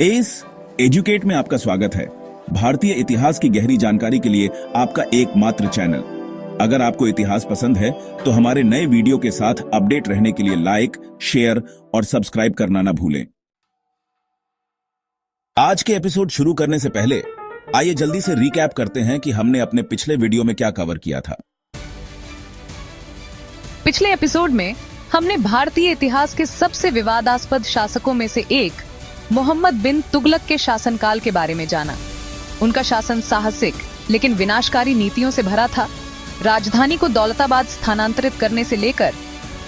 S educate में आपका स्वागत है। भारतीय इतिहास की गहरी जानकारी के लिए आपका एकमात्र चैनल। अगर आपको इतिहास पसंद है तो हमारे नए वीडियो के साथ अपडेट रहने के लिए लाइक, शेयर और सब्सक्राइब करना ना भूलें। आज के एपिसोड शुरू करने से पहले आइए जल्दी से रिकैप करते हैं कि हमने अपने पिछले वीडियो में क्या कवर किया था। पिछले एपिसोड में हमने भारतीय इतिहास के सबसे विवादास्पद शासकों में से एक मोहम्मद बिन तुगलक के शासनकाल के बारे में जाना। उनका शासन साहसिक लेकिन विनाशकारी नीतियों से भरा था। राजधानी को दौलताबाद स्थानांतरित करने से लेकर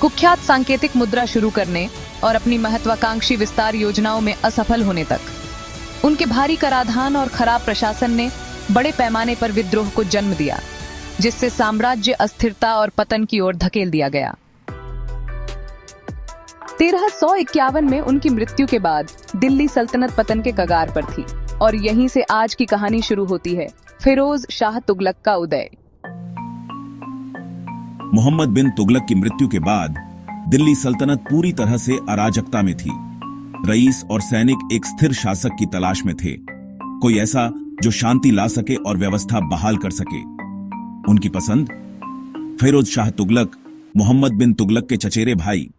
कुख्यात सांकेतिक मुद्रा शुरू करने और अपनी महत्वाकांक्षी विस्तार योजनाओं में असफल होने तक, उनके भारी कराधान और खराब प्रशासन ने बड़े पैमाने पर विद्रोह को जन्म दिया, जिससे साम्राज्य अस्थिरता और पतन की ओर धकेल दिया गया। 1351 में उनकी मृत्यु के बाद दिल्ली सल्तनत पतन के कगार पर थी और यहीं से आज की कहानी शुरू होती है, फिरोज शाह तुगलक का उदय। मोहम्मद बिन तुगलक की मृत्यु के बाद दिल्ली सल्तनत पूरी तरह से अराजकता में थी। रईस और सैनिक एक स्थिर शासक की तलाश में थे, कोई ऐसा जो शांति ला सके और व्यवस्था बहाल कर सके। उनकी पसंद फिरोज शाह तुगलक मोहम्मद बिन तुगलक के चचेरे भाई।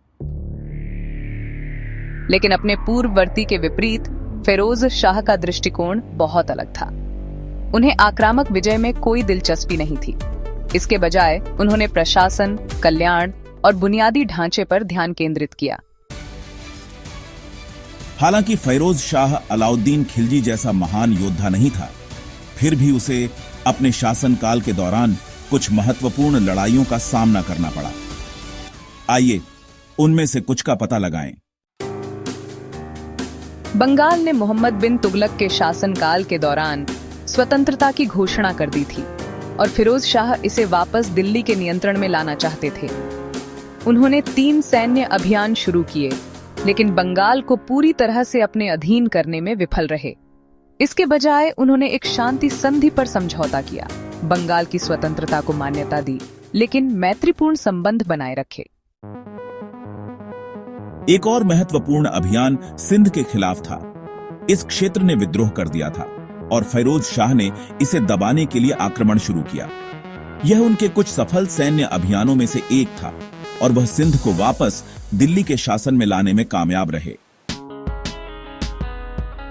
लेकिन अपने पूर्ववर्ती के विपरीत फिरोज शाह का दृष्टिकोण बहुत अलग था। उन्हें आक्रामक विजय में कोई दिलचस्पी नहीं थी। इसके बजाय उन्होंने प्रशासन, कल्याण और बुनियादी ढांचे पर ध्यान केंद्रित किया। हालांकि फिरोज शाह अलाउद्दीन खिलजी जैसा महान योद्धा नहीं था, फिर भी उसे अपने शासनकाल के दौरान कुछ महत्वपूर्ण लड़ाइयों का सामना करना पड़ा। आइए उनमें से कुछ का पता लगाएं। बंगाल ने मोहम्मद बिन तुगलक के शासनकाल के दौरान स्वतंत्रता की घोषणा कर दी थी और फिरोज शाह इसे वापस दिल्ली के नियंत्रण में लाना चाहते थे। उन्होंने 3 सैन्य अभियान शुरू किए, लेकिन बंगाल को पूरी तरह से अपने अधीन करने में विफल रहे। इसके बजाय उन्होंने एक शांति संधि पर समझौता किया, बंगाल की स्वतंत्रता को मान्यता दी, लेकिन मैत्रीपूर्ण संबंध बनाए रखे। एक और महत्वपूर्ण अभियान सिंध के खिलाफ था। इस क्षेत्र ने विद्रोह कर दिया था और फिरोज शाह ने इसे दबाने के लिए आक्रमण शुरू किया। यह उनके कुछ सफल सैन्य अभियानों में से एक था और वह सिंध को वापस दिल्ली के शासन में लाने में कामयाब रहे।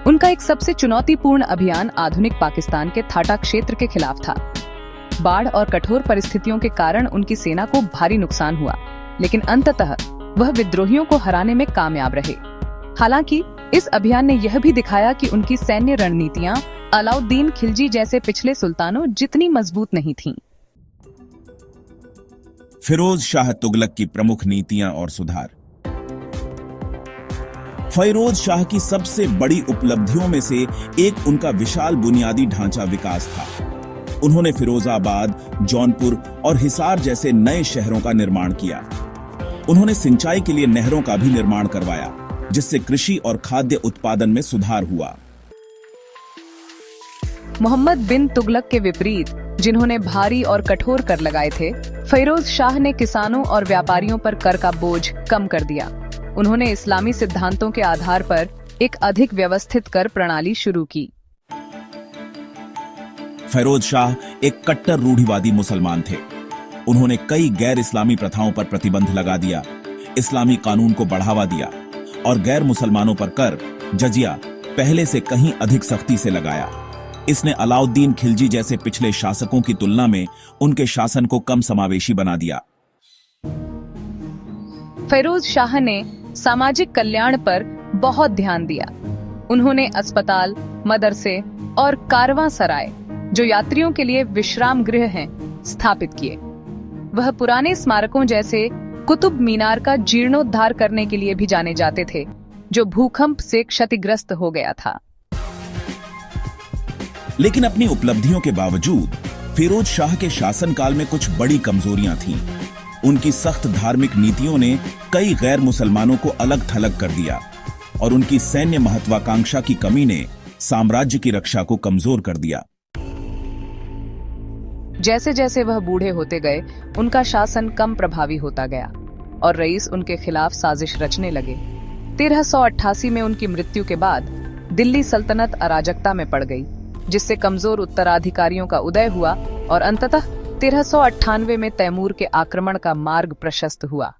उनका एक सबसे चुनौतीपूर्ण अभियान आधुनिक पाकिस्तान के थाटा क्षेत्र के खिलाफ था। बाढ़ और कठोर परिस्थितियों के कारण उनकी सेना को भारी नुकसान हुआ, लेकिन अंततः वह विद्रोहियों को हराने में कामयाब रहे। हालांकि इस अभियान ने यह भी दिखाया कि उनकी सैन्य रणनीतियां अलाउद्दीन खिलजी जैसे पिछले सुल्तानों जितनी मजबूत नहीं थीं। फिरोज शाह तुगलक की प्रमुख नीतियां और सुधार। फिरोज शाह की सबसे बड़ी उपलब्धियों में से एक उनका विशाल बुनियादी ढांचा विकास था। उन्होंने फिरोजाबाद, जौनपुर और हिसार जैसे नए शहरों का निर्माण किया। उन्होंने सिंचाई के लिए नहरों का भी निर्माण करवाया, जिससे कृषि और खाद्य उत्पादन में सुधार हुआ। मोहम्मद बिन तुगलक के विपरीत, जिन्होंने भारी और कठोर कर लगाए थे, फिरोज शाह ने किसानों और व्यापारियों पर कर का बोझ कम कर दिया। उन्होंने इस्लामी सिद्धांतों के आधार पर एक अधिक व्यवस्थित कर प्रणाली शुरू की। फिरोज शाह एक कट्टर रूढ़िवादी मुसलमान थे। उन्होंने कई गैर इस्लामी प्रथाओं पर प्रतिबंध लगा दिया, इस्लामी कानून को बढ़ावा दिया और गैर मुसलमानों पर कर, जजिया पहले से कहीं अधिक सख्ती से लगाया। इसने अलाउद्दीन खिलजी जैसे पिछले शासकों की तुलना में उनके शासन को कम समावेशी बना दिया। फिरोज शाह ने सामाजिक कल्याण पर बहुत ध्यान दिया। उन्होंने अस्पताल, मदरसे और कारवां सराय, जो यात्रियों के लिए विश्राम गृह हैं, स्थापित किए। वह पुराने स्मारकों जैसे कुतुब मीनार का जीर्णोद्धार करने के लिए भी जाने जाते थे, जो भूकंप से क्षतिग्रस्त हो गया था। लेकिन अपनी उपलब्धियों के बावजूद फिरोज शाह के शासनकाल में कुछ बड़ी कमजोरियां थीं। उनकी सख्त धार्मिक नीतियों ने कई गैर मुसलमानों को अलग थलग कर दिया और उनकी सैन्य महत्वाकांक्षा की कमी ने साम्राज्य की रक्षा को कमजोर कर दिया। जैसे जैसे वह बूढ़े होते गए, उनका शासन कम प्रभावी होता गया और रईस उनके खिलाफ साजिश रचने लगे। 1388 में उनकी मृत्यु के बाद दिल्ली सल्तनत अराजकता में पड़ गई, जिससे कमजोर उत्तराधिकारियों का उदय हुआ और अंततः 1398 में तैमूर के आक्रमण का मार्ग प्रशस्त हुआ।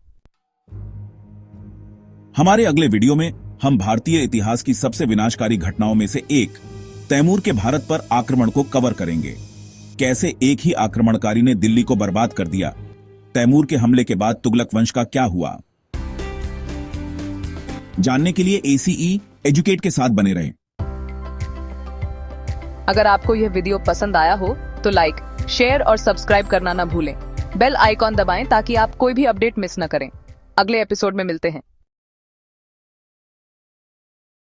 हमारे अगले वीडियो में हम भारतीय इतिहास की सबसे विनाशकारी घटनाओं में से एक तैमूर के भारत पर आक्रमण को कवर करेंगे। कैसे एक ही आक्रमणकारी ने दिल्ली को बर्बाद कर दिया, तैमूर के हमले के बाद तुगलक वंश का क्या हुआ। जानने के लिए ACE एजुकेट के साथ बने रहें। अगर आपको यह वीडियो पसंद आया हो तो लाइक, शेयर और सब्सक्राइब करना ना भूलें। बेल आइकॉन दबाएं ताकि आप कोई भी अपडेट मिस न करें। अगले एपिसोड में मिलते हैं।